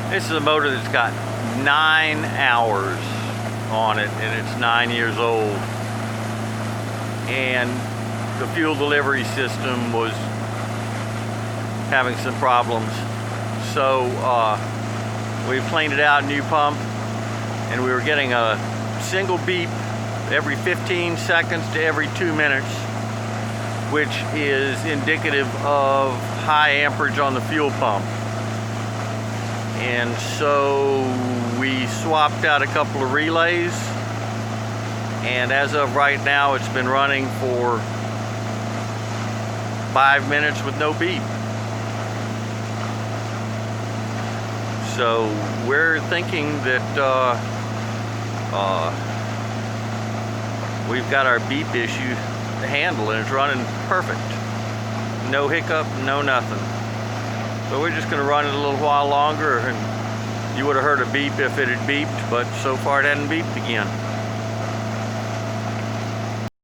This is a motor that's got 9 hours on it, and it's 9 years old. And the fuel delivery system was having some problems. So we cleaned it out, new pump, and we were getting a single beep every 15 seconds to every 2 minutes, which is indicative of high amperage on the fuel pump. And so we swapped out a couple of relays, and as of right now it's been running for 5 minutes with no beep. So we're thinking that we've got our beep issue handled, and it's running perfect. No hiccup, no nothing. So we're just going to run it a little while longer, and you would have heard a beep if it had beeped, but so far it hadn't beeped again.